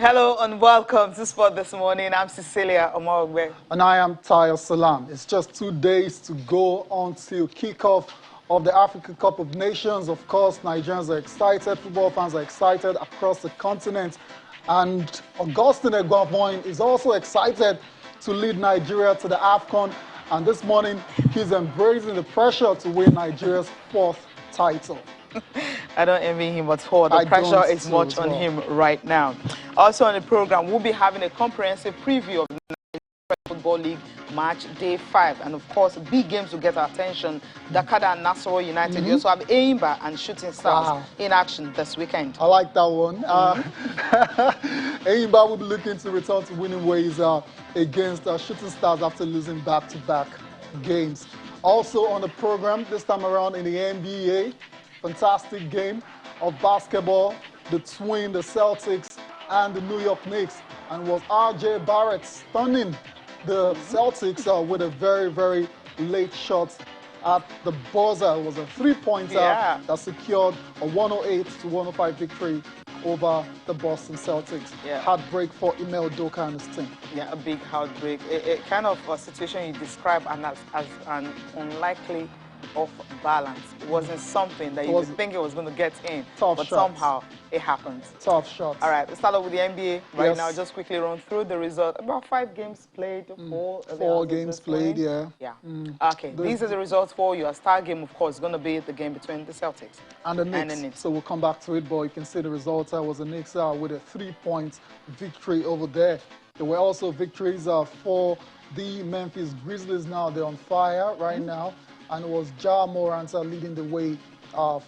Hello and welcome to Sport This Morning. I'm Cecilia Omogbe. And I am Tayo Salam. It's just 2 days to go until kickoff of the Africa Cup of Nations. Of course, Nigerians are excited, football fans are excited across the continent. And Augustine Eguavoen is also excited to lead Nigeria to the AFCON. And this morning, he's embracing the pressure to win Nigeria's 4th title. I don't envy him at all. The pressure is much on him right now. Also on the program, we'll be having a comprehensive preview of the Nigeria Football League match day 5. And of course, big games will get our attention. Dakar and Nasarawa United. You also have Eimba and Shooting Stars in action this weekend. I like that one. Eimba will be looking to return to winning ways against Shooting Stars after losing back-to-back games. Also on the program, this time around in the NBA, fantastic game of basketball between the Celtics and the New York Knicks. And was R.J. Barrett stunning the Celtics with a very, very late shot at the buzzer. It was a three-pointer that secured a 108-105 victory over the Boston Celtics. Heartbreak for Ime Udoka and his team. Yeah, a big heartbreak. A kind of a situation you describe as an unlikely off balance. It wasn't something that you would think it was going to get in, but somehow it happened. Tough shots. All right, let's start off with the NBA right now. Just quickly run through the result. About 5 games played, four games played, yeah. Okay, these are the results for you. A star game, of course, is going to be the game between the Celtics and the Knicks. So we'll come back to it, but you can see the results. Was the Knicks with a 3-point victory over there. There were also victories for the Memphis Grizzlies. Now they're on fire right now. And it was Ja Morant leading the way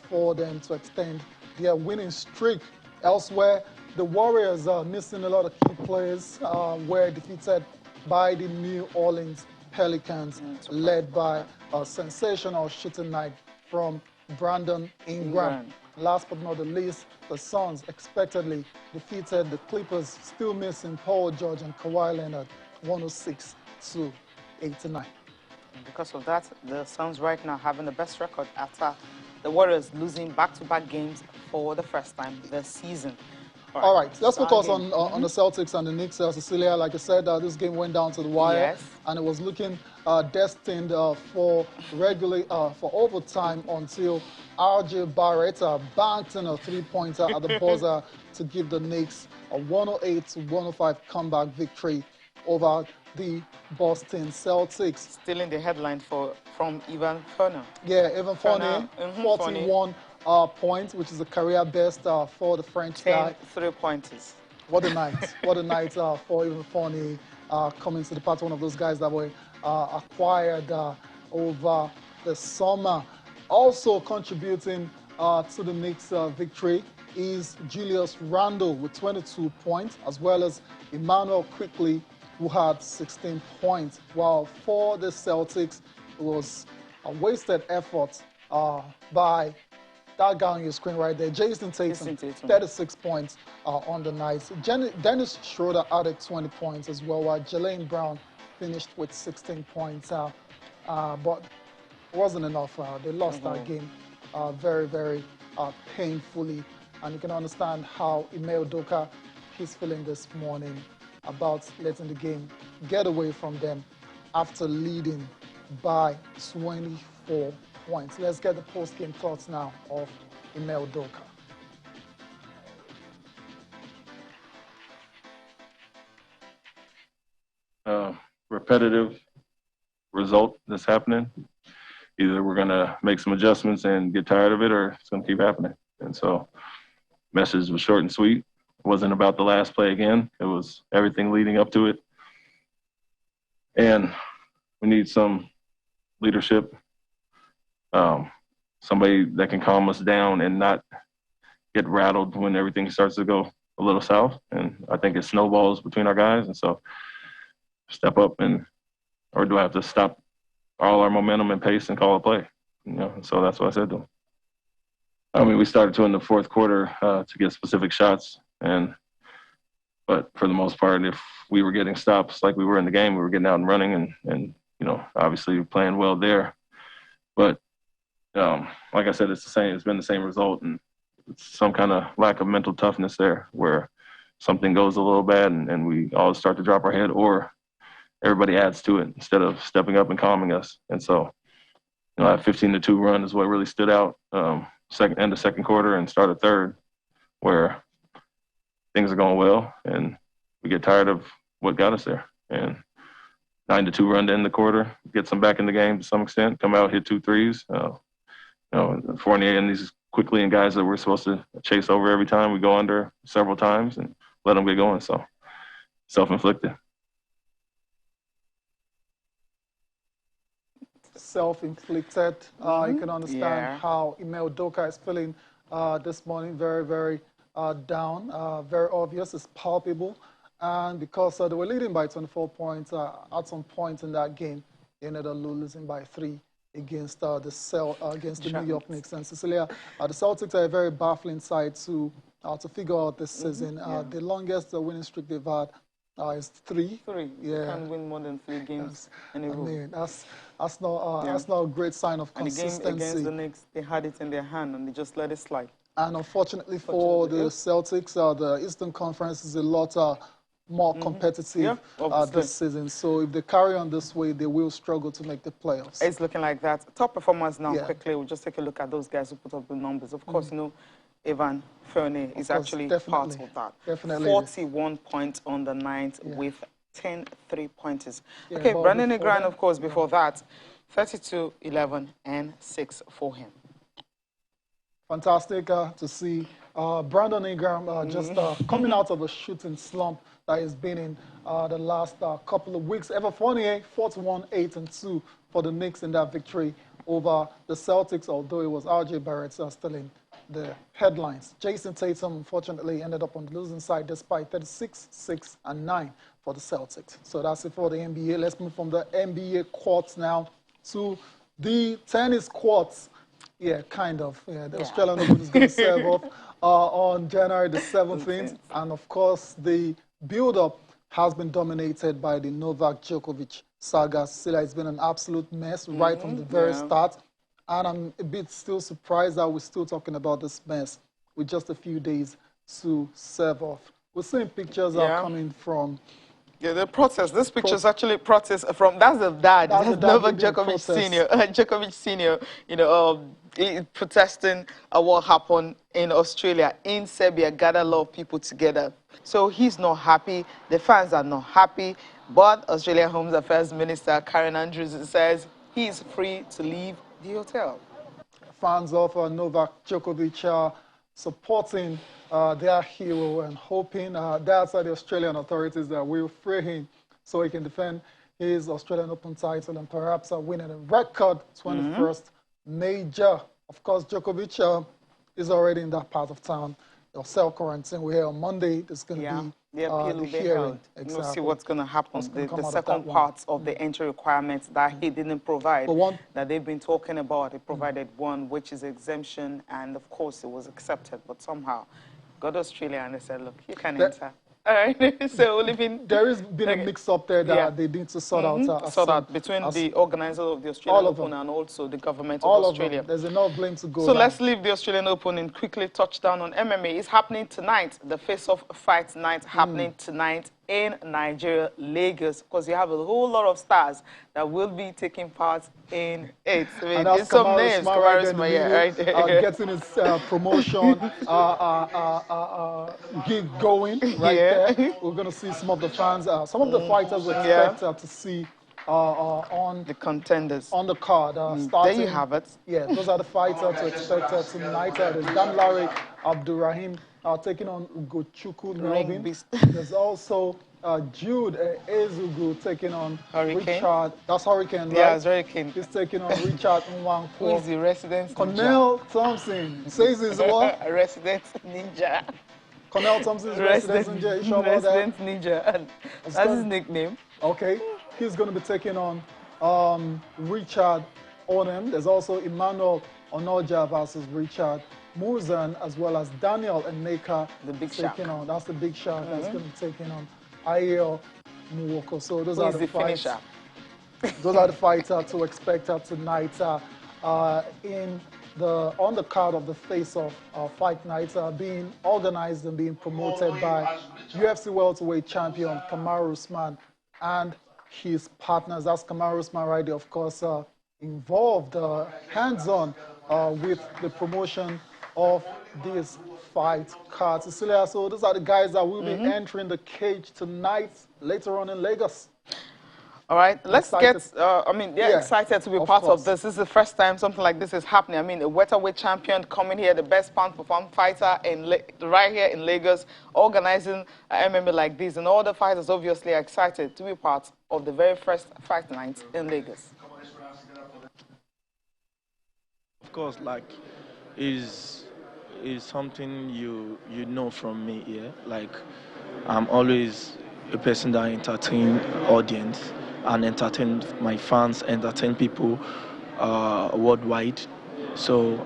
for them to extend their winning streak. Elsewhere, the Warriors are missing a lot of key players, were defeated by the New Orleans Pelicans, led by a sensational shooting night from Brandon Ingram. Last but not the least, the Suns expectedly defeated the Clippers, still missing Paul George and Kawhi Leonard, 106-89. Because of that, the Suns right now having the best record after the Warriors losing back-to-back games for the first time this season. All right, let's focus on the Celtics and the Knicks. Cecilia, like I said, this game went down to the wire, and it was looking destined for overtime until R.J. Barrett banked in a 3-pointer at the buzzer to give the Knicks a 108-105 comeback victory over the Boston Celtics. Stealing the headline from Evan Fournier. Yeah, Evan Fournier, 41 points, which is a career best for the French guy. 10 3-pointers. What a night. What a night for Evan Fournier coming to the party. One of those guys that were acquired over the summer. Also contributing to the Knicks' victory is Julius Randle with 22 points, as well as Emmanuel Quickly, who had 16 points, while for the Celtics, it was a wasted effort by that guy on your screen right there, Jason Tatum, 36 points on the night. Dennis Schroeder added 20 points as well, while Jaylen Brown finished with 16 points, but it wasn't enough. They lost that game very, very painfully, and you can understand how Ime Udoka is feeling this morning about letting the game get away from them after leading by 24 points. Let's get the post-game thoughts now of Ime Udoka. Repetitive result that's happening. Either we're going to make some adjustments and get tired of it, or it's going to keep happening. And so, message was short and sweet. It wasn't about the last play again. It was everything leading up to it. And we need some leadership, somebody that can calm us down and not get rattled when everything starts to go a little south. And I think it snowballs between our guys. And so step up, or do I have to stop all our momentum and pace and call a play? So that's what I said to him. I mean, we started to in the fourth quarter to get specific shots. But for the most part, if we were getting stops like we were in the game, we were getting out and running and obviously playing well there. But like I said, it's been the same result, and it's some kind of lack of mental toughness there where something goes a little bad and we all start to drop our head, or everybody adds to it instead of stepping up and calming us. And so, that 15-2 run is what really stood out. End of second quarter and start of third, where things are going well and we get tired of what got us there. And 9-2 run to end the quarter, gets them back in the game to some extent, come out, hit 2 threes. Fournier and these quickly and guys that we're supposed to chase over every time, we go under several times and let them get going. So self-inflicted. Self-inflicted. You can understand how Emil Doka is feeling this morning. Very, very down. Very obvious. It's palpable. And because they were leading by 24 points at some point in that game, they ended up losing by 3 against the New York Knicks. And Cecilia, the Celtics are a very baffling side to figure out this season. The longest winning streak they've had is 3. Yeah. You can't win more than 3 games in a row. I mean, that's not a great sign of consistency. And the game against the Knicks, they had it in their hand and they just let it slide. And unfortunately for the Celtics, the Eastern Conference is a lot more competitive this season. So if they carry on this way, they will struggle to make the playoffs. It's looking like that. Top performers now, quickly, we'll just take a look at those guys who put up the numbers. Of course, Eguavoen is actually part of that. Definitely. 41 points on the ninth with 10 3-pointers. Okay, Brandon Ingram, of course, before that, 32, 11, and 6 for him. Fantastic to see Brandon Ingram just coming out of a shooting slump that he's been in the last couple of weeks. Eguavoen Fournier, 41, 8, and 2 for the Knicks in that victory over the Celtics, although it was R.J. Barrett still in the headlines. Jason Tatum, unfortunately, ended up on the losing side despite 36, 6, and 9 for the Celtics. So that's it for the NBA. Let's move from the NBA courts now to the tennis courts. Yeah, kind of. Yeah, the Australian Open is going to serve off on January the 17th. And, of course, the build-up has been dominated by the Novak Djokovic saga. Cecilia, it's been an absolute mess right from the very start. And I'm a bit still surprised that we're still talking about this mess with just a few days to serve off. We're seeing pictures are coming from... Yeah, the protest. This picture is actually protest from, that's the dad. That's Novak Djokovic Senior. Djokovic Senior, protesting what happened in Australia, in Serbia, gather a lot of people together. So he's not happy. The fans are not happy. But Australia Home Affairs Minister Karen Andrews says he's free to leave the hotel. Fans of Novak Djokovic supporting their hero and hoping that's the Australian authorities that will free him so he can defend his Australian Open title and perhaps winning a record 21st major. Of course, Djokovic is already in that part of town. They'll self-quarantine. We're here on Monday. There's going to be the appeal will be held. We'll see what's going to happen. The second part of the entry requirements that he didn't provide, that they've been talking about, he provided one, which is exemption, and of course it was accepted, but somehow got to Australia and they said, look, you can enter. All right, so we'll leave there has been a mix-up there that they need to sort out. Between the organizers of the Australian Open and also the government of Australia. There's enough blame to go So let's leave the Australian Open and quickly touch down on MMA. It's happening tonight. The face-off fight night happening tonight in Nigeria, Lagos, because you have a whole lot of stars that will be taking part in it. I mean, there's some names, right there. Getting his promotion gig going there. We're going to see some of the fans, some of the fighters we expect to see on the contenders on the card. Starting, there you have it. Yeah, those are the fighters to expect tonight. There's Damilare Abdurrahim taking on Ugochukwu Melvin. There's also Jude Ezugu taking on Richard. That's Hurricane, right? Yeah, it's Hurricane. He's taking on Richard Nwankwo. Who is the resident Cornell Thompson says he's what? A resident ninja. Cornell Thompson's resident ninja. You sure about that? Resident ninja. That's his nickname. Okay. He's going to be taking on Richard Onem. There's also Emmanuel Onoja versus Richard Muzan, as well as Daniel Eneka. The big shark. That's the big shark that's going to be taking on Ayo Muwoko. So those are the fights. Those are the fights to expect tonight in the undercard of the face-off fight night being organized and being promoted by UFC welterweight champion Kamaru Usman and his partners. That's Kamaru Usman right there, of course, involved hands-on with the promotion of this fight card. Cecilia, so those are the guys that will be entering the cage tonight, later on in Lagos. All right, let's get, excited to be part of this. This is the first time something like this is happening. I mean, a welterweight champion coming here, the best pound-for-pound fighter right here in Lagos, organizing MMA like this. And all the fighters obviously are excited to be part of the very first fight night in Lagos. Of course, like, is something you know from me here. Like, I'm always a person that entertain audience and entertain my fans, entertain people worldwide. So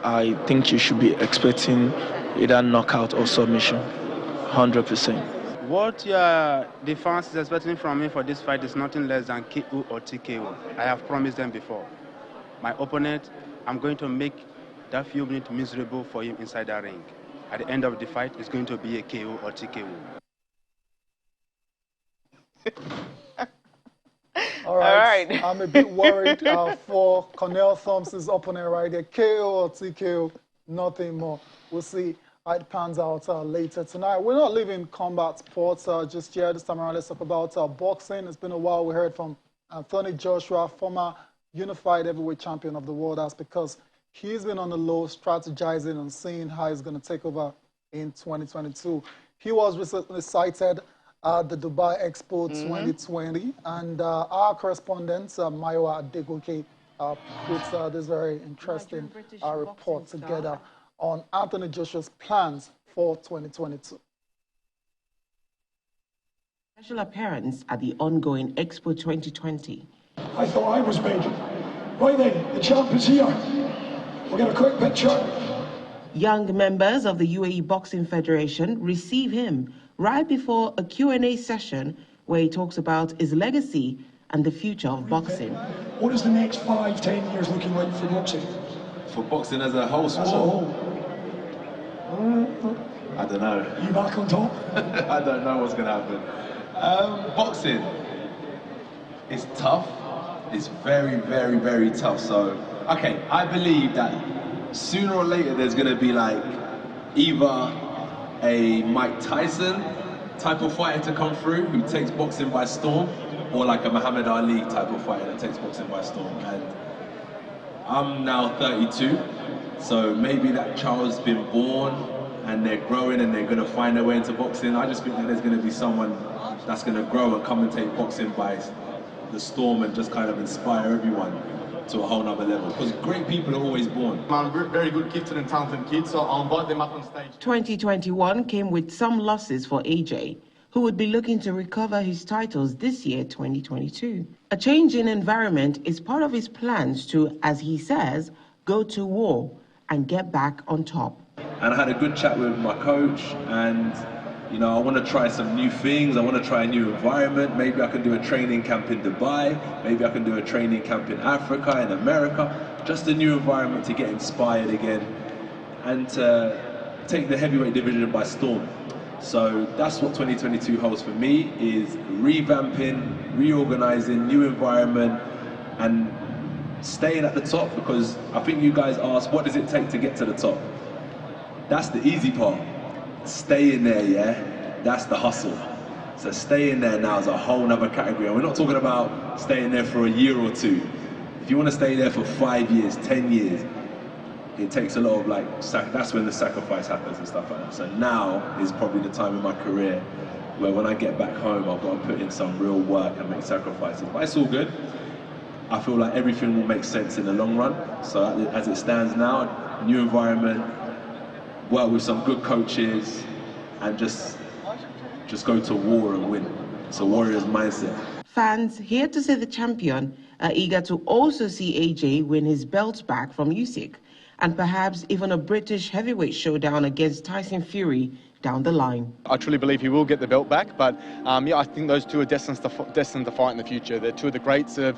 I think you should be expecting either knockout or submission, 100%. What the fans is expecting from me for this fight is nothing less than KO or TKO. I have promised them before. My opponent, I'm going to make that few minutes miserable for him inside that ring. At the end of the fight, it's going to be a KO or TKO. All right. I'm a bit worried for Cornell Thompson's opponent right there. KO or TKO, nothing more. We'll see how it pans out later tonight. We're not leaving combat sports just yet. This time around, let's talk about boxing. It's been a while. We heard from Anthony Joshua, former unified heavyweight champion of the world. That's because he's been on the low, strategizing and seeing how he's going to take over in 2022. He was recently cited at the Dubai Expo 2020, and our correspondent, Mayowa Adegoke, put this very interesting report together on Anthony Joshua's plans for 2022. Special appearance at the ongoing Expo 2020. I thought I was big. Right then, the champ is here. We'll get a quick picture. Young members of the UAE Boxing Federation receive him right before a Q&A session where he talks about his legacy and the future of boxing. What is the next 5-10 years looking like for boxing? For boxing as a whole? As a whole. I don't know. You back on top? I don't know what's going to happen. Boxing, it's tough. It's very, very, very tough. So, okay, I believe that sooner or later there's going to be like either a Mike Tyson type of fighter to come through who takes boxing by storm, or like a Muhammad Ali type of fighter that takes boxing by storm. And I'm now 32, so maybe that child's been born and they're growing and they're going to find their way into boxing. I just think that there's going to be someone that's going to grow and come and take boxing by the storm and just kind of inspire everyone to a whole nother level, because great people are always born. I'm very good, gifted and talented kids, so I'll invite them up on stage. 2021 came with some losses for AJ, who would be looking to recover his titles this year, 2022. A change in environment is part of his plans to, as he says, go to war and get back on top. And I had a good chat with my coach, and you know, I want to try some new things. I want to try a new environment. Maybe I can do a training camp in Dubai. Maybe I can do a training camp in Africa, in America. Just a new environment to get inspired again and to take the heavyweight division by storm. So that's what 2022 holds for me, is revamping, reorganizing, new environment, and staying at the top, because I think you guys asked, what does it take to get to the top? That's the easy part. Staying there, yeah, that's the hustle. So staying there now is a whole nother category. And we're not talking about staying there for a year or two. If you want to stay there for 5 years, 10 years, it takes a lot of that's when the sacrifice happens and stuff like that. So now is probably the time in my career where when I get back home, I've got to put in some real work and make sacrifices. But it's all good. I feel like everything will make sense in the long run. So as it stands now, new environment, work with some good coaches, and just go to war and win. It's a warrior's mindset. Fans here to see the champion are eager to also see AJ win his belt back from Usyk, and perhaps even a British heavyweight showdown against Tyson Fury down the line. I truly believe he will get the belt back, but yeah, I think those two are destined to fight in the future. They're two of the greats of,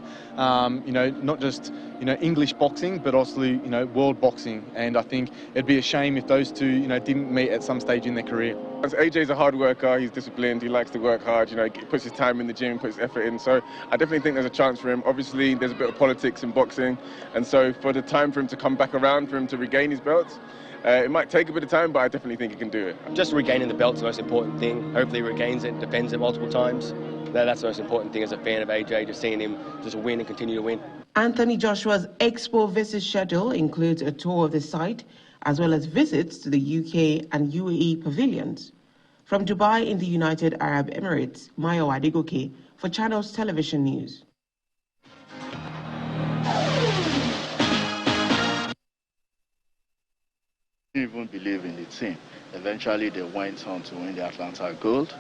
you know, not just, you know, English boxing, but also, you know, world boxing. And I think it'd be a shame if those two, you know, didn't meet at some stage in their career. AJ's a hard worker, he's disciplined, he likes to work hard, you know, he puts his time in the gym, puts effort in, so I definitely think there's a chance for him. Obviously, there's a bit of politics in boxing, and so for the time for him to come back around, for him to regain his belts, it might take a bit of time, but I definitely think he can do it. Just regaining the belt's the most important thing. Hopefully he regains it, defends it multiple times. That's the most important thing as a fan of AJ, just seeing him just win and continue to win. Anthony Joshua's Expo visit schedule includes a tour of the site, as well as visits to the UK and UAE pavilions. From Dubai in the United Arab Emirates, Mayo Adegoke for Channels Television News. Even believe in the team. Eventually they went on to win the Atlanta Gold.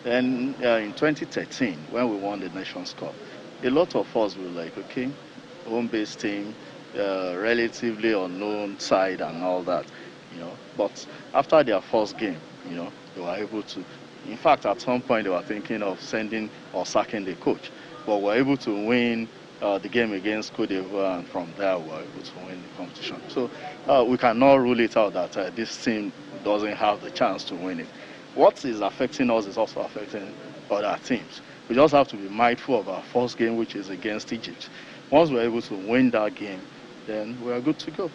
Then in 2013, when we won the Nations Cup, a lot of us were like, okay, home-based team, relatively unknown side and all that, you know. But after their first game, you know, they were able to, in fact, at some point they were thinking of sending or sacking the coach, but were able to win the game against Cote d'Ivoire, and from there we were able to win the competition. So we cannot rule it out that this team doesn't have the chance to win it. What is affecting us is also affecting other teams. We just have to be mindful of our first game, which is against Egypt. Once we're able to win that game, then we are good to go.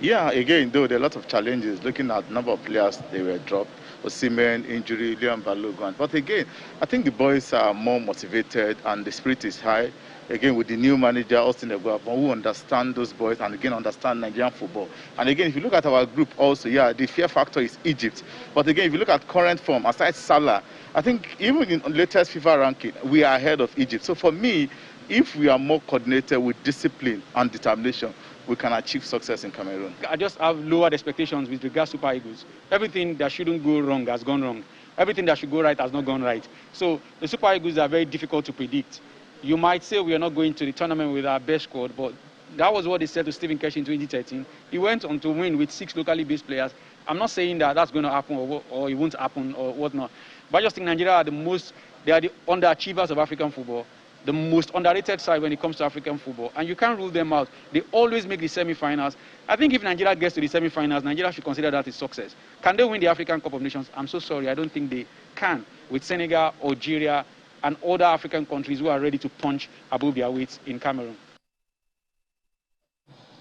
Yeah, again, though, there are a lot of challenges looking at the number of players they were dropped, Osimhen, injury, Leon Balogun. But again, I think the boys are more motivated and the spirit is high. Again, with the new manager, Austin Eguavoen, who understand those boys and again understand Nigerian football. And again, if you look at our group also, yeah, the fear factor is Egypt. But again, if you look at current form, aside Salah, I think even in latest FIFA ranking, we are ahead of Egypt. So for me, if we are more coordinated with discipline and determination, we can achieve success in Cameroon. I just have lowered expectations with regards to Super Eagles. Everything that shouldn't go wrong has gone wrong. Everything that should go right has not gone right. So the Super Eagles are very difficult to predict. You might say we are not going to the tournament with our best squad, but that was what they said to Stephen Kesh in 2013. He went on to win with 6 locally based players. I'm not saying that that's going to happen or it won't happen or whatnot. But I just think Nigeria are they are the underachievers of African football, the most underrated side when it comes to African football. And you can't rule them out. They always make the semi-finals. I think if Nigeria gets to the semi-finals, Nigeria should consider that a success. Can they win the African Cup of Nations? I'm so sorry. I don't think they can with Senegal, Algeria, and other African countries who are ready to punch above their weights in Cameroon.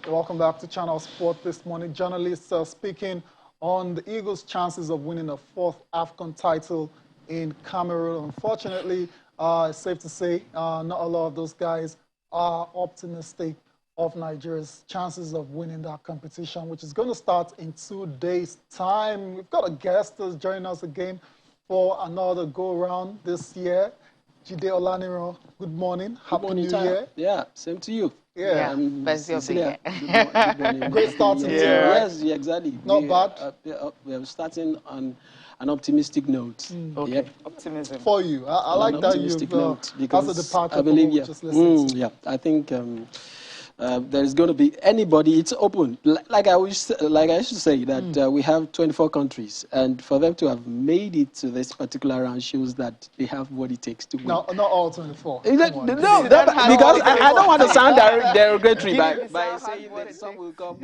Welcome back to Channel Sport this morning. Journalists are speaking on the Eagles' chances of winning a 4th AFCON title in Cameroon. Unfortunately, it's safe to say not a lot of those guys are optimistic of Nigeria's chances of winning that competition, which is going to start in 2 days' time. We've got a guest that's joining us again for another go-around this year. Jide Olaniro, good morning. Happy New Year. Yeah, same to you. Yeah. Best of the year. Good morning. Great start to the year. Yes, exactly. Not bad. We are starting on an optimistic note. Okay, yep. Optimism. For you. I like that you've, as a departure, I believe, yeah. I think there is going to be anybody. It's open. Like I used to say that we have 24 countries, and for them to have made it to this particular round shows that they have what it takes to win. No, not all 24. No, because I don't want to sound derogatory by saying that some will come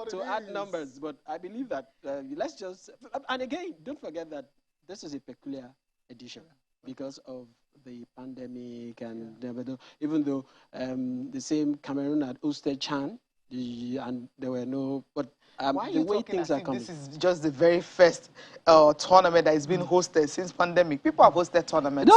to add numbers, but I believe that let's just, and again, don't forget that this is a peculiar edition because of the pandemic, and even though the same Cameroon had hosted Chan, and there were no, but the way things are coming. This is just the very first tournament that is being hosted since pandemic. People have hosted tournaments.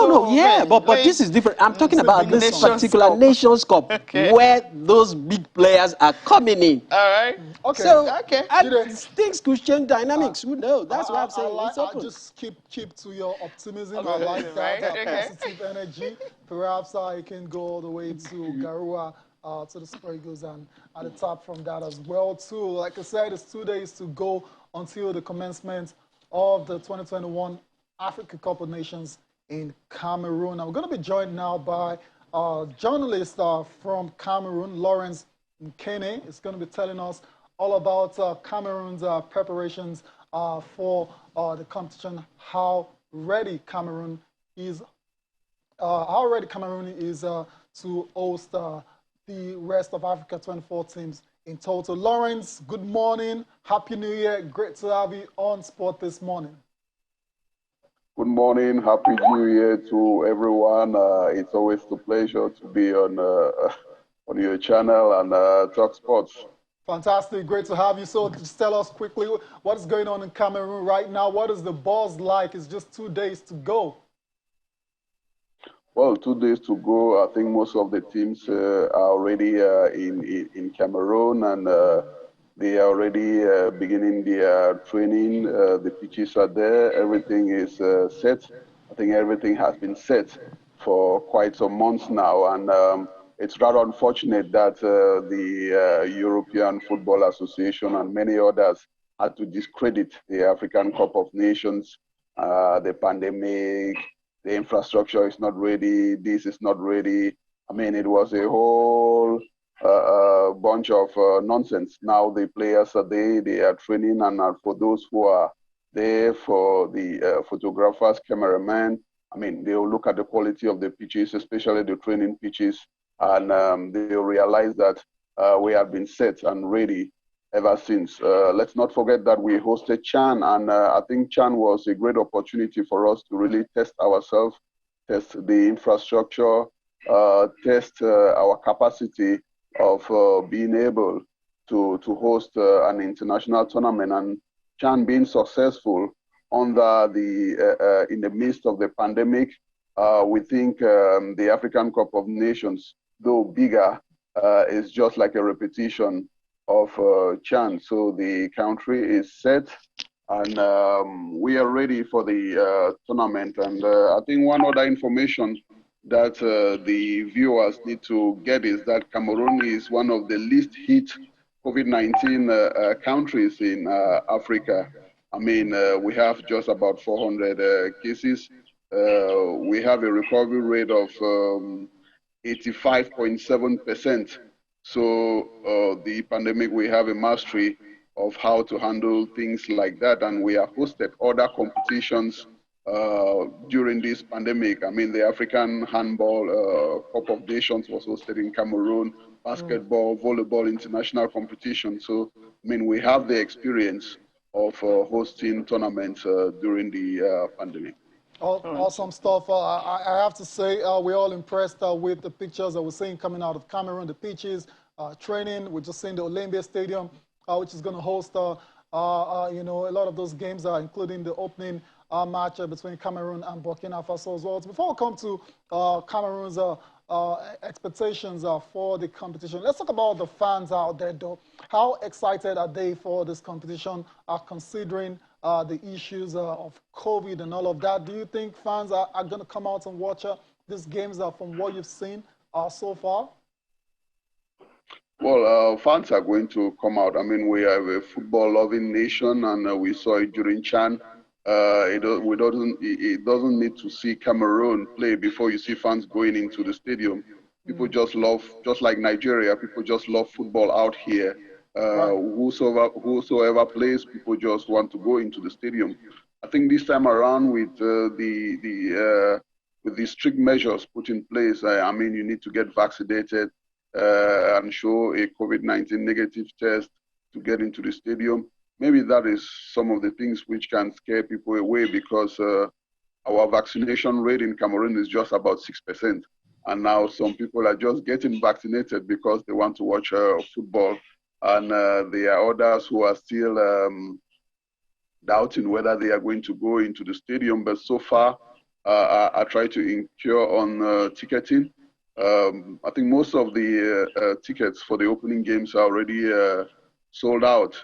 But this is different. I'm talking about this particular Nations Cup where those big players are coming in. All right. Okay. So things could change dynamics. Who knows? That's why I'm saying it's open. I'll just keep to your optimism. I like that positive energy. Perhaps I can go all the way to Garua. To the Super Eagles and at the top from that as well too. Like I said, it's 2 days to go until the commencement of the 2021 Africa Cup of Nations in Cameroon. I'm going to be joined now by a journalist from Cameroon, Lawrence Nkene. Is going to be telling us all about Cameroon's preparations for the competition. How ready Cameroon is to host the rest of Africa 24 teams in total. Lawrence, good morning. Happy New Year. Great to have you on Sport this morning. Good morning. Happy New Year to everyone. It's always a pleasure to be on your channel and talk sports. Fantastic. Great to have you. So just tell us quickly what is going on in Cameroon right now. What is the buzz like? It's just 2 days to go. Well, 2 days to go. I think most of the teams are already in Cameroon, and they are already beginning their training. The pitches are there. Everything is set. I think everything has been set for quite some months now, and it's rather unfortunate that the European Football Association and many others had to discredit the African Cup of Nations, the pandemic, the infrastructure is not ready, this is not ready. I mean, it was a whole bunch of nonsense. Now the players are there, they are training, and for those who are there, for the photographers, cameramen, I mean, they'll look at the quality of the pitches, especially the training pitches, and they'll realize that we have been set and ready ever since. Let's not forget that we hosted Chan, and I think Chan was a great opportunity for us to really test ourselves, test the infrastructure, test our capacity of being able to host an international tournament. And Chan being successful under the in the midst of the pandemic, we think the African Cup of Nations, though bigger, is just like a repetition of Chan. So the country is set, and we are ready for the tournament. And I think one other information that the viewers need to get is that Cameroon is one of the least hit COVID-19 countries in Africa. I mean, we have just about 400 cases. We have a recovery rate of 85.7%. So the pandemic, we have a mastery of how to handle things like that, and we have hosted other competitions during this pandemic. I mean, the African Handball Cup of Nations was hosted in Cameroon, basketball, volleyball, international competition. So, I mean, we have the experience of hosting tournaments during the pandemic. Awesome stuff. I have to say, we're all impressed with the pictures that we're seeing coming out of Cameroon, the pitches, training. We're just seeing the Olympia Stadium, which is going to host, you know, a lot of those games, including the opening match between Cameroon and Burkina Faso as well. So before we come to Cameroon's expectations for the competition, let's talk about the fans out there, though. How excited are they for this competition, considering the issues of COVID and all of that? Do you think fans are going to come out and watch these games from what you've seen so far? Well, fans are going to come out. I mean, we have a football-loving nation, and we saw it during Chan. It doesn't need to see Cameroon play before you see fans going into the stadium. People just love, just like Nigeria, people just love football out here. Whosoever plays, people just want to go into the stadium. I think this time around with with the strict measures put in place, I mean, you need to get vaccinated and show a COVID-19 negative test to get into the stadium. Maybe that is some of the things which can scare people away, because our vaccination rate in Cameroon is just about 6%. And now some people are just getting vaccinated because they want to watch football. And there are others who are still doubting whether they are going to go into the stadium. But so far, I try to incur on ticketing. I think most of the tickets for the opening games are already sold out.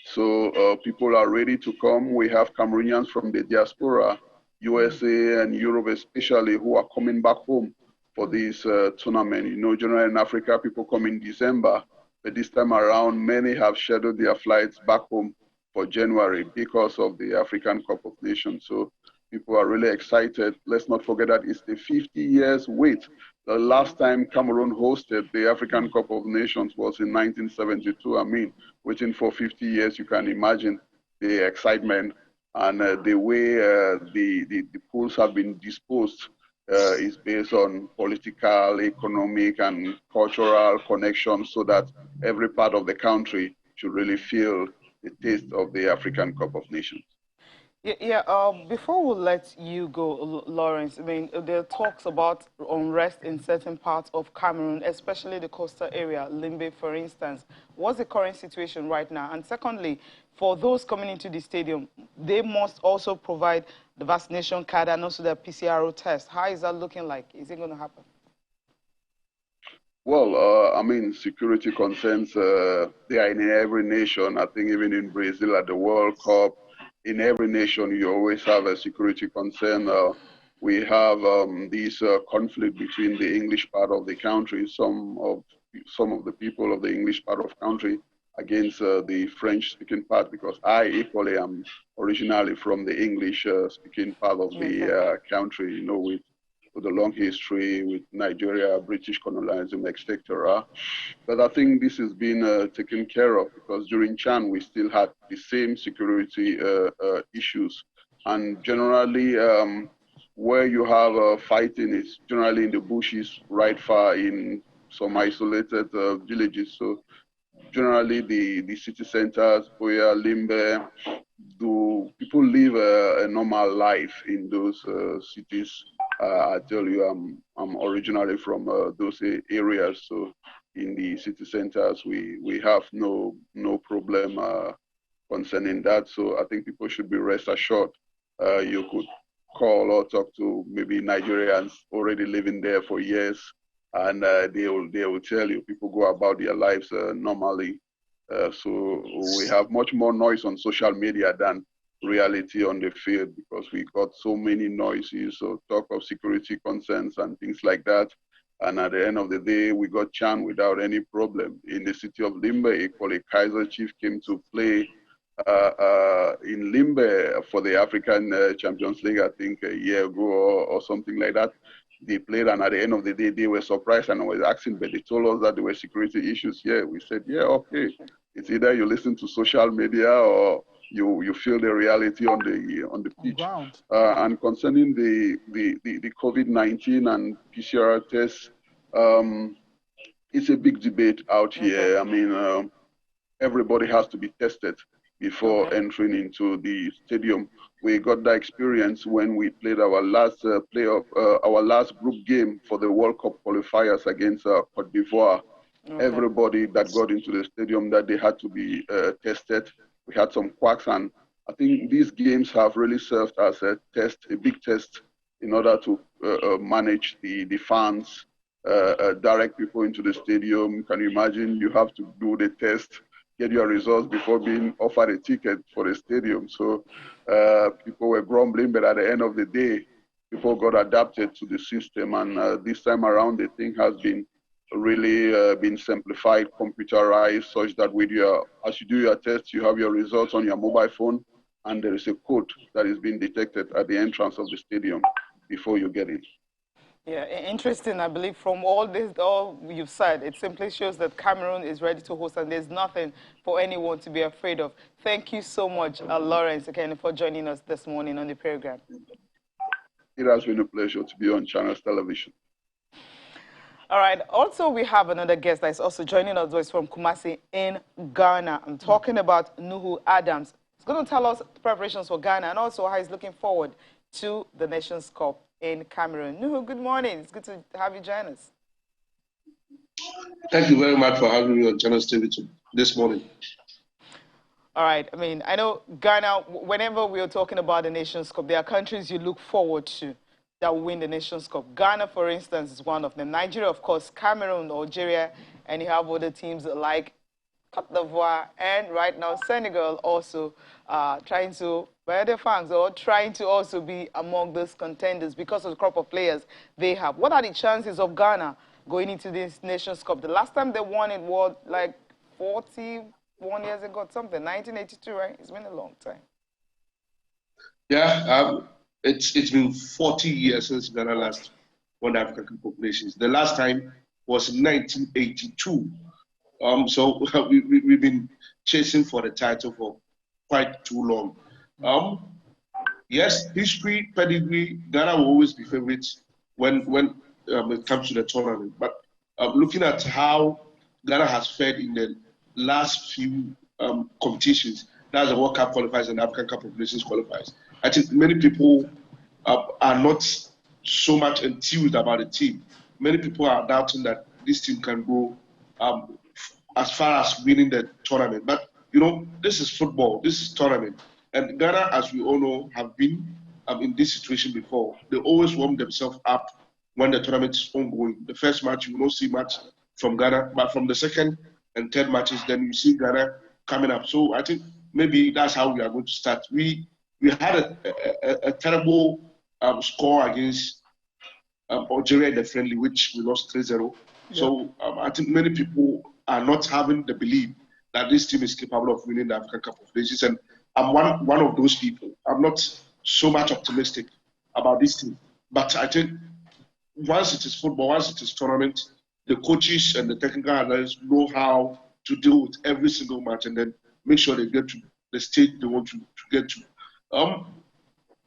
So people are ready to come. We have Cameroonians from the diaspora, USA and Europe especially, who are coming back home for this tournament. You know, generally in Africa, people come in December. But this time around, many have scheduled their flights back home for January because of the African Cup of Nations. So people are really excited. Let's not forget that it's the 50 years wait The last time Cameroon hosted the African Cup of Nations was in 1972. I mean, waiting for 50 years, you can imagine the excitement and the way the pools have been disposed is based on political, economic, and cultural connections so that every part of the country should really feel the taste of the African Cup of Nations. Before we let you go, Lawrence, I mean, there are talks about unrest in certain parts of Cameroon, especially the coastal area, Limbe, for instance. What's the current situation right now? And secondly, for those coming into the stadium, they must also provide the vaccination card and also the PCR test. How is that looking like? Is it going to happen? Well, I mean, security concerns, they are in every nation. I think even in Brazil at the World Cup, in every nation, you always have a security concern. We have this conflict between the English part of the country, some of the people of the English part of country against the French-speaking part, because I equally am originally from the English-speaking part of the country, you know, with the long history with Nigeria, British colonialism, etc. But I think this has been taken care of because during Chan we still had the same security issues. And generally, where you have fighting is generally in the bushes, right far in some isolated villages. So generally the city centers, Boya, Limbe, do people live a normal life in those cities? I tell you, I'm originally from those areas, so in the city centers we have no problem concerning that. So I think people should be rest assured. You could call or talk to maybe Nigerians already living there for years, and they will tell you people go about their lives normally. So we have much more noise on social media than reality on the field because we got so many noises, so talk of security concerns and things like that. And at the end of the day, we got Chan without any problem. In the city of Limbe, equally, Kaiser Chief came to play in Limbe for the African Champions League, I think a year ago or something like that. They played, and at the end of the day, they were surprised and I was asking, but they told us that there were security issues here. We said, yeah, okay. It's either you listen to social media or you feel the reality on the pitch. And concerning the COVID-19 and PCR tests, it's a big debate out here. I mean, everybody has to be tested before entering into the stadium. We got that experience when we played our last our last group game for the World Cup qualifiers against Cote d'Ivoire. Everybody that got into the stadium that they had to be tested. We had some quacks, and I think these games have really served as a big test in order to manage the fans, direct people into the stadium. Can you imagine you have to do the test, get your results before being offered a ticket for the stadium? So people were grumbling, but at the end of the day, people got adapted to the system, and this time around, the thing has been really been simplified, computerized, such that as you do your test, you have your results on your mobile phone, and there is a code that is being detected at the entrance of the stadium before you get in. Yeah, interesting. I believe from all you've said, it simply shows that Cameroon is ready to host, and there's nothing for anyone to be afraid of. Thank you so much, Lawrence, again, for joining us this morning on the program. It has been a pleasure to be on Channels Television. All right. Also, we have another guest that is also joining us, who is from Kumasi in Ghana. I'm talking about Nuhu Adams. He's going to tell us the preparations for Ghana and also how he's looking forward to the Nations Cup in Cameroon. Nuhu, good morning. It's good to have you join us. Thank you very much for having me on Channels TV this morning. All right. I mean, I know Ghana, whenever we are talking about the Nations Cup, there are countries you look forward to that will win the Nations Cup. Ghana, for instance, is one of them. Nigeria, of course, Cameroon, Algeria, and you have other teams like Cote d'Ivoire, and right now Senegal also trying to wear their fangs or trying to also be among those contenders because of the crop of players they have. What are the chances of Ghana going into this Nations Cup? The last time they won it was like 41 years ago, something, 1982, right? It's been a long time. Yeah, it's been 40 years since Ghana last won the African Cup of Nations. The last time was in 1982. So we've been chasing for the title for quite too long. Yes, history, pedigree, Ghana will always be favorites when it comes to the tournament. But looking at how Ghana has fared in the last few competitions, that's the World Cup qualifiers and the African Cup of Nations qualifiers, I think many people are not so much enthused about the team. Many people are doubting that this team can go as far as winning the tournament. But, you know, this is football, this is tournament. And Ghana, as we all know, have been in this situation before. They always warm themselves up when the tournament is ongoing. The first match, you will not see much from Ghana, but from the second and third matches, then you see Ghana coming up. So I think maybe that's how we are going to start. We had a terrible score against Algeria in the friendly, which we lost 3-0. Yeah. So I think many people are not having the belief that this team is capable of winning the African Cup of Nations. And I'm one of those people. I'm not so much optimistic about this team. But I think once it is football, once it is tournament, the coaches and the technical analysts know how to deal with every single match and then make sure they get to the stage they want to get to.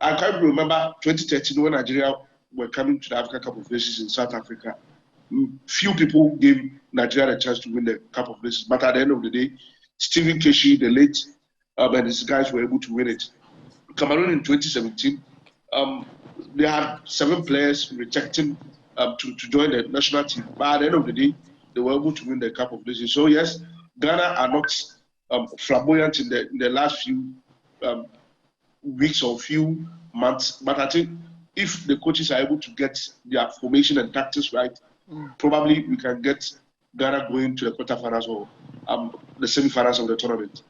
I can't remember 2013 when Nigeria were coming to the African Cup of Nations in South Africa. Few people gave Nigeria a chance to win the Cup of Nations, but at the end of the day, Stephen Keshi, the late, and his guys were able to win it. Cameroon in 2017, they had 7 players rejecting to join the national team, but at the end of the day, they were able to win the Cup of Nations. So yes, Ghana are not flamboyant in the last few weeks or few months, but I think if the coaches are able to get their formation and tactics right, probably we can get Ghana going to the quarterfinals or the semi-finals of the tournament.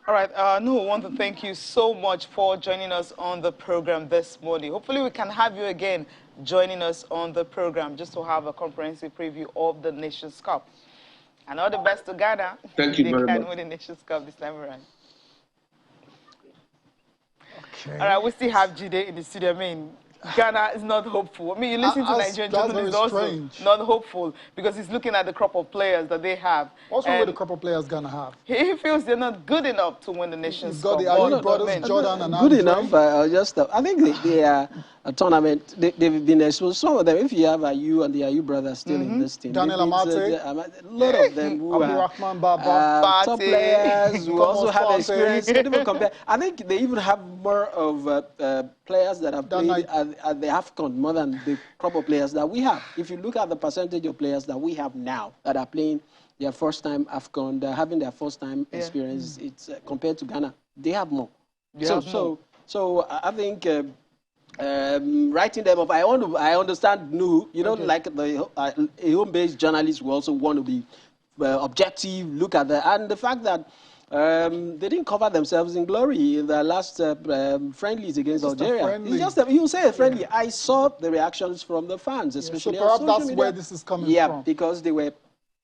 All right, no, I want to thank you so much for joining us on the program this morning. Hopefully we can have you again joining us on the program just to have a comprehensive preview of the Nations Cup. And all the best to Ghana. Thank you very much. They can win the Nations Cup this time around. Okay. All right, we still have Jide in the studio. I mean, Ghana is not hopeful. I mean, you listen to Nigerian journalists also not hopeful because he's looking at the crop of players that they have. What's wrong with the crop of players Ghana have? He feels they're not good enough to win the Nations Cup. You've got the brothers, Jordan and good Andre. enough. I think they are a tournament. They've been exposed. Some of them, if you have Ayu and the Ayu brothers still in this team, Daniel Amate, a lot of them who are top players who also have experience. Even compare. I think they even have more of players that have played at the AFCON more than the crop of players that we have. If you look at the percentage of players that we have now that are playing their first time AFCON, they're having their first time experience, it's compared to Ghana, they have more. So I think writing them up, I understand Nuhu. You know, like a home-based journalist who also want to be objective, look at and the fact that they didn't cover themselves in glory in the last friendlies against Algeria. It's just you say a friendly. Yeah. I saw the reactions from the fans, especially so perhaps that's where this is coming from. Yeah, because they were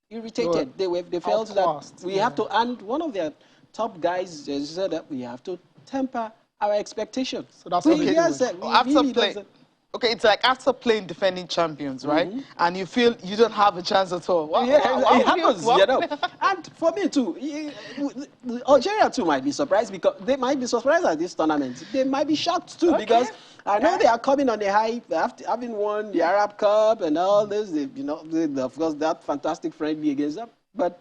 irritated. They felt that we have to, and one of their top guys said that we have to temper our expectations. So that's what they said. Okay, it's like after playing defending champions, right? And you feel you don't have a chance at all. It happens, you know. And for me too, Algeria too might be surprised because they might be surprised at this tournament. They might be shocked too because I know they are coming on a high, having won the Arab Cup and all this. Of course, that fantastic friendly against them. But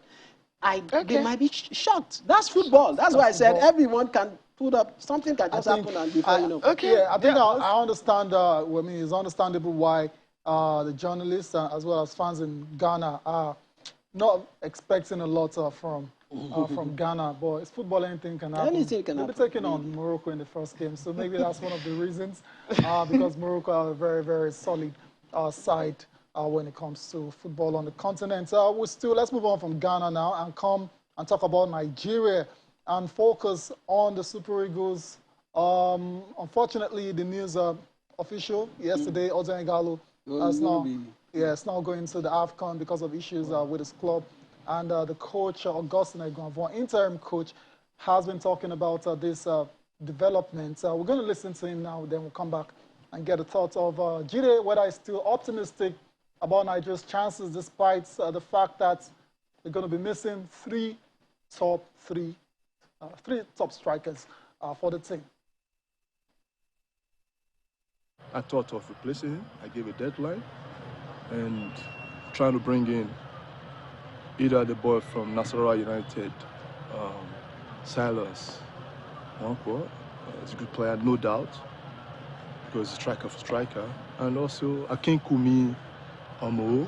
they might be shocked. That's football. That's why I said everyone can put up, something can just happen and before you know. I think I understand, it's understandable why the journalists as well as fans in Ghana are not expecting a lot from Ghana, but it's football, anything can happen. Anything can happen. We'll be taking on Morocco in the first game, so maybe that's one of the reasons, because Morocco are a very, very solid side when it comes to football on the continent. Let's move on from Ghana now and come and talk about Nigeria and focus on the Super Eagles. Unfortunately, the news official yesterday, Ozen Igalo, is now going to the AFCON because of issues with his club. And the coach, Augustine Eguavoen, interim coach, has been talking about this development. We're going to listen to him now, then we'll come back and get the thoughts of Jide, whether he's still optimistic about Nigeria's chances despite the fact that they're going to be missing three top strikers for the team. I thought of replacing him. I gave a deadline and trying to bring in either the boy from Nasarawa United, Silas Nwankwo. He's a good player, no doubt, because he's striker for striker. And also Akinkumi Omo,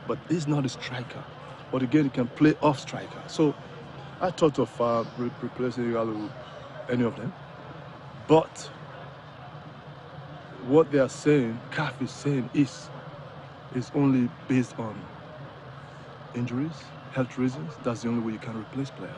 but he's not a striker. But again, he can play off striker. So I thought of replacing any of them. But what they are saying, CAF is saying, is only based on injuries, health reasons. That's the only way you can replace players.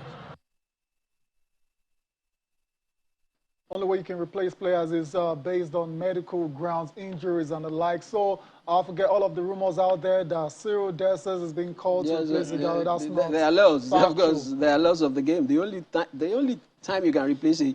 Only way you can replace players is based on medical grounds, injuries, and the like. So I'll forget all of the rumors out there that Cyril Dessers is being called to replace Igalo. That's not there are laws, factual. of course. There are laws of the game. The only time you can replace a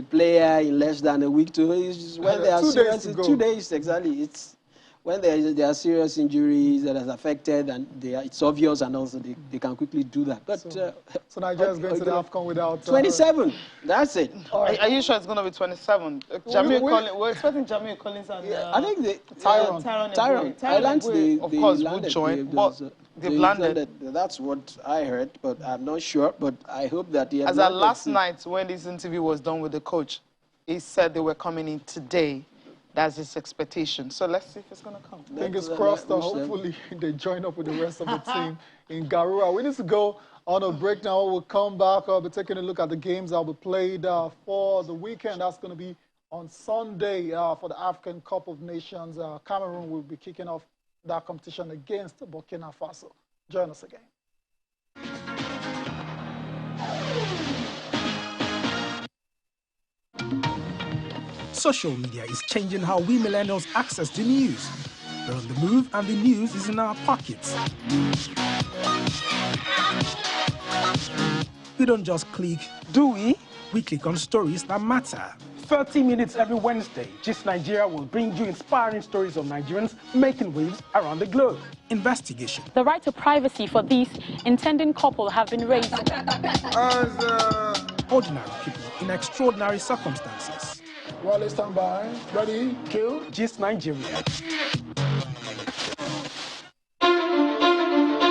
player in less than a week is when there are 2 days to go. 2 days exactly. It's when there are serious injuries that has affected and it's obvious, and also they can quickly do that. But so Nigeria is going to the AFCON without 27. That's it. Are you sure it's going to be 27? We're expecting Jamil Collins and I think Tyron. Of course, would join, but they've landed. That's what I heard, but I'm not sure. But I hope that he has As at last night, when this interview was done with the coach, he said they were coming in today. That's his expectation. So let's see if it's going to come. Fingers crossed. Hopefully they join up with the rest of the team in Garua. We need to go on a break now. We'll come back. I'll be taking a look at the games that will be played for the weekend. That's going to be on Sunday for the African Cup of Nations. Cameroon will be kicking off that competition against Burkina Faso. Join us again. Social media is changing how we millennials access the news. We're on the move and the news is in our pockets. We don't just click, do we? We click on stories that matter. 30 minutes every Wednesday, Gist Nigeria will bring you inspiring stories of Nigerians making waves around the globe. Investigation. The right to privacy for these intending couple have been raised. Ordinary people in extraordinary circumstances. Wale, stand by. Ready? Kill. Gist Nigeria.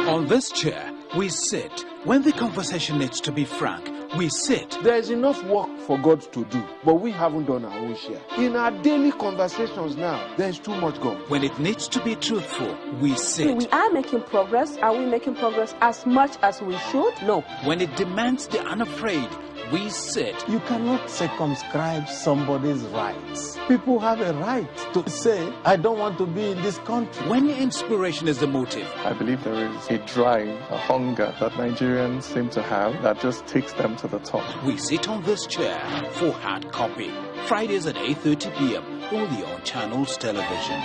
On this chair, we sit. When the conversation needs to be frank, we sit. There is enough work for God to do, but we haven't done our own share. In our daily conversations now, there is too much gone. When it needs to be truthful, we sit. We are making progress. Are we making progress as much as we should? No. When it demands the unafraid, we sit. You cannot circumscribe somebody's rights. People have a right to say, I don't want to be in this country. When inspiration is the motive. I believe there is a drive, a hunger that Nigerians seem to have that just takes them to the top. We sit on this chair for hard copy. Fridays at 8:30 p.m. only on Channels Television.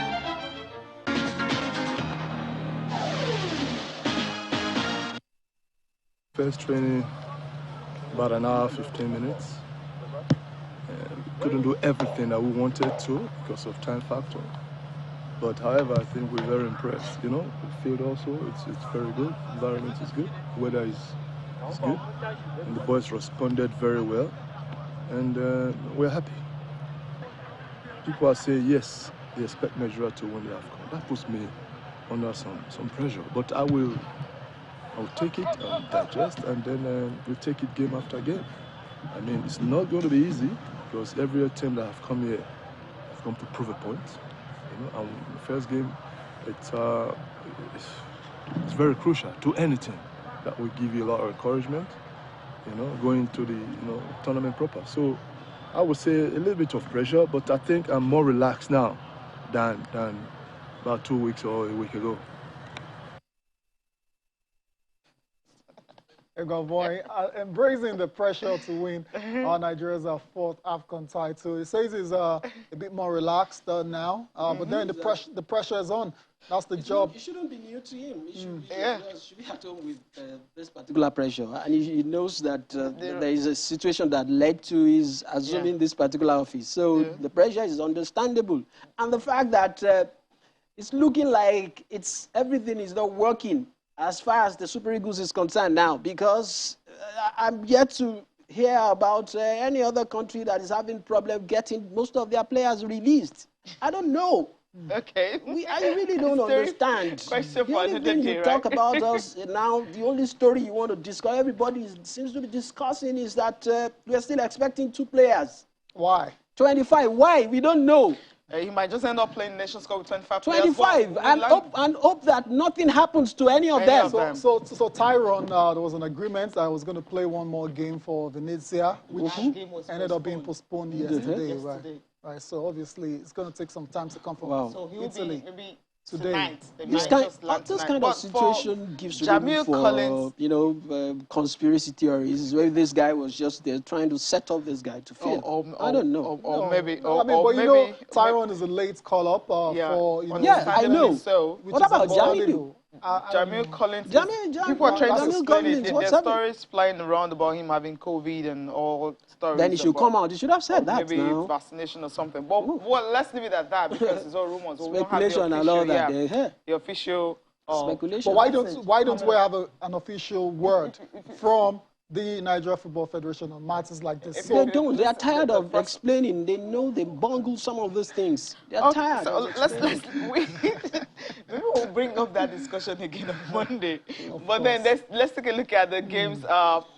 First training, about an hour, 15 minutes. Couldn't do everything that we wanted to because of time factor. But however, I think we're very impressed. You know, the field also, it's very good. Environment is good. Weather is good. And the boys responded very well. And we're happy. People are saying, yes, they expect Nigeria to win the AFCON. That puts me under some pressure. But I'll take it and digest, and then we'll take it game after game. I mean, it's not going to be easy because every team that have come here have come to prove a point. You know, and the first game, it's very crucial to any team. That will give you a lot of encouragement. You know, going to the tournament proper. So I would say a little bit of pressure, but I think I'm more relaxed now than about 2 weeks or a week ago. Eguavoen, embracing the pressure to win Nigeria's fourth AFCON title. He says he's a bit more relaxed now, but then the pressure is on. That's the job. It shouldn't be new to him. He should be at home with this particular pressure. And he knows that there is a situation that led to his assuming this particular office. So the pressure is understandable. And the fact that it's looking like everything is not working as far as the Super Eagles is concerned now, because I'm yet to hear about any other country that is having problem getting most of their players released. I don't know. Okay. I really don't understand. Question the only thing you talk about us now, the only story you want to discuss, everybody seems to be discussing, is that we're still expecting 2 players. Why? 25. Why? We don't know. He might just end up playing Nations Cup with 25 25 players. and hope that nothing happens to any of them. So Tyrone, there was an agreement that I was going to play one more game for Venezia, which ended up being postponed yesterday. Right. So obviously it's going to take some time to come from Italy. Maybe today. This kind of situation gives room for, conspiracy theories, where this guy was just there trying to set up this guy to fail. I don't know. Or maybe Tyrone is a late call-up for, I know. So, what about Jamilu? Jamil Collins. People are trying to explain it. There's stories flying around about him having COVID and all stories. Then he should come out. He should have said that. Maybe vaccination or something. But let's leave it at that, because it's all rumors. Speculation and all that. The official speculation. But why don't we have an official word from the Nigeria Football Federation on matters like this? They don't. They are tired of explaining. They know they bungle some of those things. They are tired. So maybe we'll bring up that discussion again on Monday. Then let's take a look at the games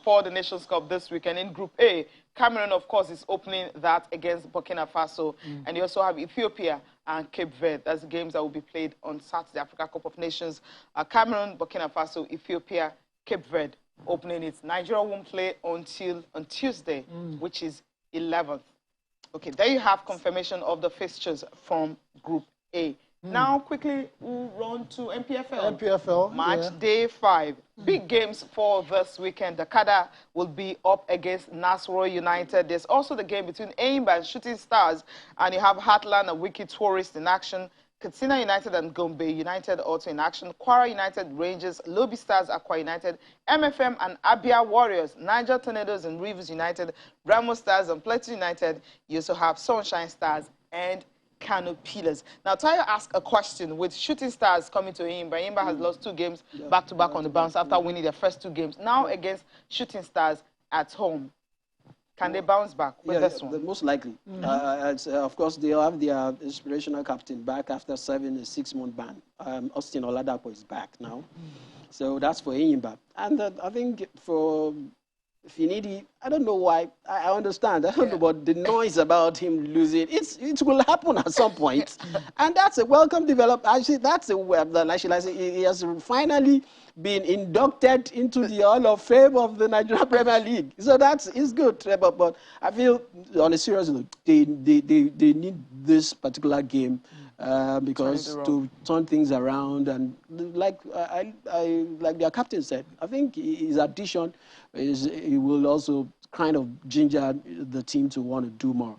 for the Nations Cup this weekend. In Group A, Cameroon, of course, is opening that against Burkina Faso. And you also have Ethiopia and Cape Verde. That's the games that will be played on Saturday, Africa Cup of Nations. Cameroon, Burkina Faso, Ethiopia, Cape Verde opening it. Nigeria won't play until on Tuesday, which is 11th. Okay, there you have confirmation of the fixtures from Group A. Now, quickly, we'll run to MPFL. Match day 5. Big games for this weekend. The Kada will be up against Nasarawa United. There's also the game between Enyimba and Shooting Stars. And you have Heartland and Wiki Tourist in action. Katsina United and Gombe United also in action. Kwara United, Rangers, Lobby Stars, Akwa United, MFM and Abia Warriors, Niger Tornadoes and Rivers United, Remo Stars and Plateau United. You also have Sunshine Stars and Kano Pillars. Now, Tayo asked a question with Shooting Stars coming to Enyimba. Enyimba has lost 2 games back-to-back on the bounce after winning their first 2 games. Now against Shooting Stars at home. Can they bounce back with this one? Most likely. Of course, they'll have their inspirational captain back after serving a 6-month ban. Austin Oladapo is back now. So that's for Enyimba. And I think for Finidi, I don't know why. I understand. I don't know about the noise about him losing. It will happen at some point. And that's a welcome development. Actually, that's he has finally been inducted into the Hall of Fame of the Nigerian Premier League. So it's good. But I feel, on a serious note, they need this particular game because to turn things around. And like their captain said, I think his addition he will also kind of ginger the team to want to do more.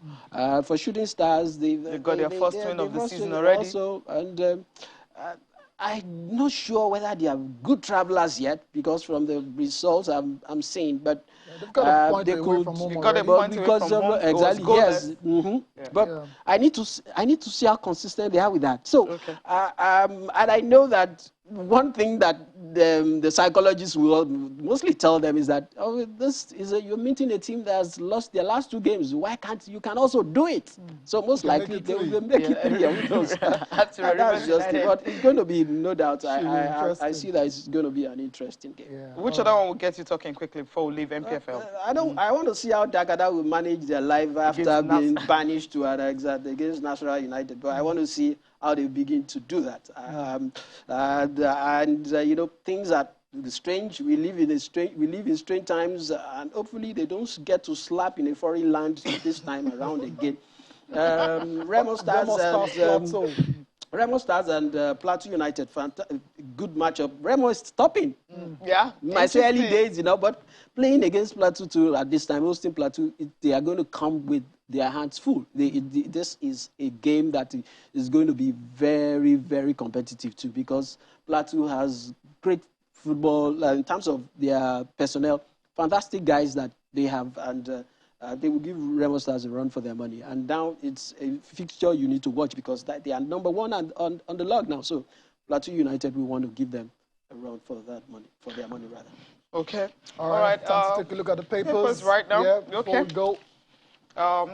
For Shooting Stars, they got their first win of the season already. Also, and I'm not sure whether they are good travelers yet, because from the results I'm seeing, but they've got a point away from home already. Exactly, yes. But I need to see how consistent they are with that. So, and I know that one thing that the psychologists will mostly tell them is that, you're meeting a team that has lost their last 2 games. Why can't you can also do it? So most likely they will make it 3. That's just it. But it's going to be, no doubt. I see that it's going to be an interesting game. Which other one will get you talking quickly before we leave MPFL? I want to see how Dakada will manage their life after being banished to against Nasarawa United. But I want to see how they begin to do that. Things are strange. We live in strange times, and hopefully they don't get to slap in a foreign land this time around again. Remo Stars and Plateau United, good matchup. Remo is topping. Might say early days, but playing against Plateau too at this time, hosting Plateau, they are going to come with their hands full. This is a game that is going to be very, very competitive too, because Plateau has great football in terms of their personnel, fantastic guys that they have, and they will give Remo Stars a run for their money. And now it's a fixture you need to watch because they are number one on the log now. So Plateau United, we want to give them a run for that money, for their money rather. Okay. All right. Time to take a look at the papers right now. Yeah, before we go.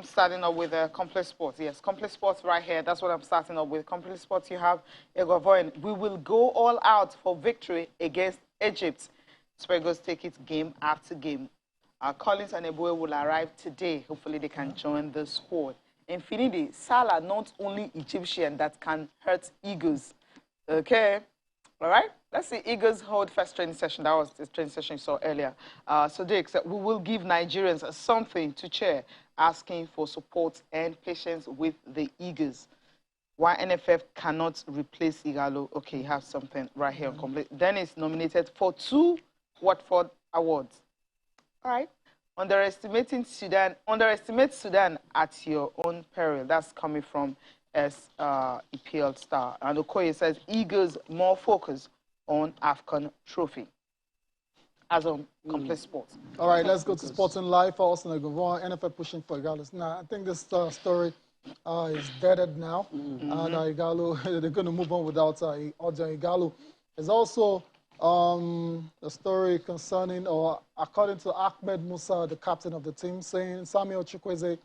Starting up with Complete Sports. Yes, Complete Sports right here. That's what I'm starting up with. Complete Sports, you have Eguavoen. We will go all out for victory against Egypt. Super Eagles take it game after game. Collins and Eguavoen will arrive today. Hopefully they can join the squad. Infinity, Salah, not only Egyptian that can hurt Eagles. Okay. All right. Let's see. Eagles hold first training session. That was the training session you saw earlier. So they accept, we will give Nigerians something to cheer, asking for support and patience with the Eagles. Why NFF cannot replace Igalo? Okay, you have something right here on complete. Then it's nominated for 2 Watford awards. All right. Underestimate Sudan at your own peril. That's coming from EPL star. And Okoye says Eagles more focus on AFCON trophy. As on Complete Sports. All right, let's go to Sporting Life. Also, Eguavoen, NFL pushing for Igalo. Now, I think this story is deaded now. And Igalo, they're going to move on without Odia Igalo. There's also a story concerning, or according to Ahmed Musa, the captain of the team, saying Samuel Chukwueze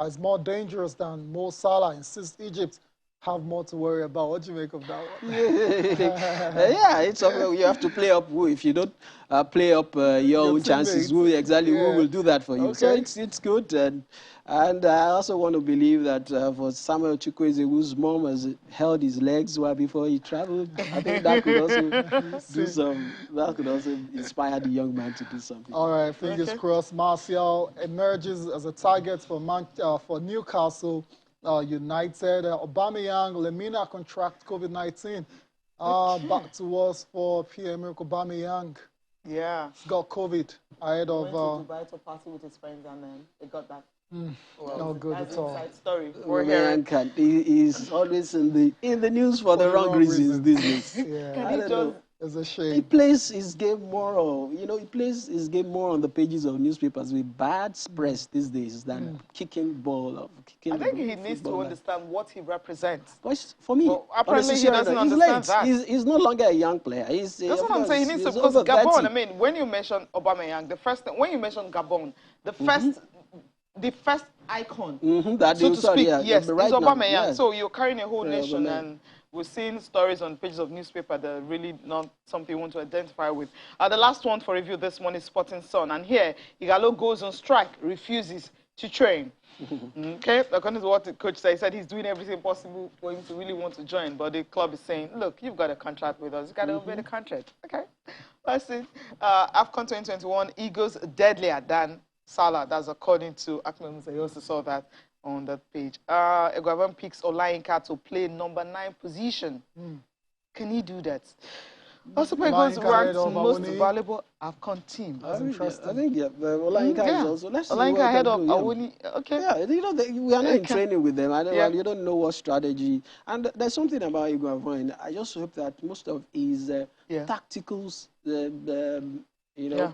is more dangerous than Mo Salah, insists Egypt have more to worry about. What do you make of that one? Yeah, it's you have to play up. If you don't play up your own chances, who will do that for you? Okay. So it's good, and I also want to believe that for Samuel Chukwueze, whose mom has held his legs before he traveled, I think that could also do some. That could also inspire the young man to do something. All right, fingers crossed. Martial emerges as a target for Newcastle United. Aubameyang, Lemina contract COVID-19. Back to us for Pierre-Emerick Aubameyang. Yeah. He's got COVID ahead of... He went to Dubai to party with his friends and then they got that. Well, no good at all. Inside story. He's always in the news for the wrong reasons these days. Yeah. It's a shame. He plays his game more, he plays his game more on the pages of newspapers with bad press these days than kicking ball. I think he needs to understand what he represents. But for me, apparently he doesn't understand that. He's no longer a young player. That's what I'm saying. He needs to, because Gabon, 30. I mean, when you mention Aubameyang, when you mention Gabon, the first icon, so to speak, yes, is Aubameyang. Yes. So you're carrying a whole nation, and we're seeing stories on pages of newspaper that are really not something you want to identify with. The last one for review this one is Sporting Sun. And here, Igalo goes on strike, refuses to train. Okay, according to what the coach said, he said he's doing everything possible for him to really want to join. But the club is saying, look, you've got a contract with us. You've got to obey the contract. Okay, that's it. AFCON 2021, Eagles deadlier than Salah. That's according to Ahmed Musa. You also saw that on that page. Eguavoen picks Olayinka to play number 9 position. Can he do that? Also, Eagles ranked most valuable AFCON team. I think Olayinka is also. Olayinka ahead of Awuni. Okay. Yeah, we are not in training with them. You don't know what strategy. And there's something about Eguavoen. I just hope that most of his tacticals,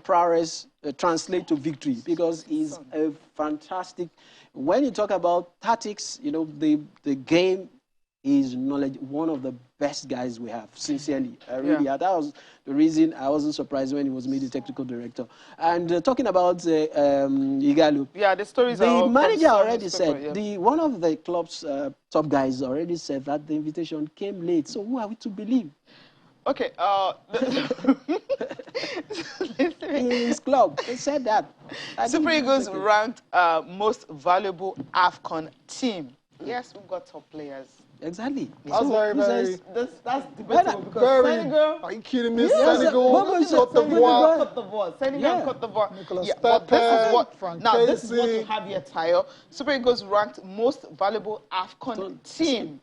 prowess translate to victory, because he's a fantastic. When you talk about tactics, the game is one of the best guys we have, sincerely. That was the reason I wasn't surprised when he was made the technical director. And talking about Igalo, the stories the manager already said, one of the club's top guys already said that the invitation came late. So who are we to believe? Okay. In his club, they said that. Super Eagles ranked most valuable AFCON team. Yes, we've got top players. Exactly. That's that's debatable because Senegal. Are you kidding me? Senegal, Côte d'Ivoire. Senegal, Côte d'Ivoire. Nicolas Pepe, now this is what you have here, Tayo. Super Eagles ranked most valuable AFCON team.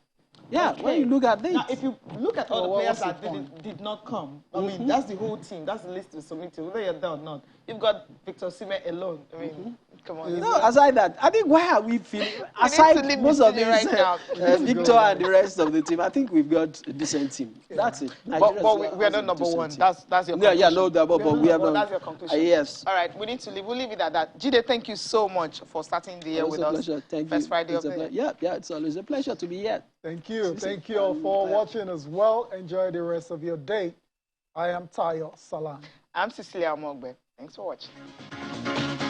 Yeah, okay. when you look at this. Now, if you look at all the players that did not come, I mean, that's the whole team. That's the list we submitted, whether you're there or not. You've got Victor Osimhen alone. I mean, come on. No, aside that, I think why are we feeling, aside most of these, right Victor and the rest of the team, I think we've got a decent team. Yeah. That's it. But we are not number one. That's your conclusion. Yeah, no, but we have not. That's your conclusion. Yes. All right, we need to leave. We'll leave it at that. Jide, thank you so much for starting the year with us. Pleasure. Thank First you. Friday of the year. Yeah, it's always a pleasure to be here. Thank you. Thank you all for watching as well. Enjoy the rest of your day. I am Tayo Salam. I'm Cecilia Mogbe. Thanks for watching.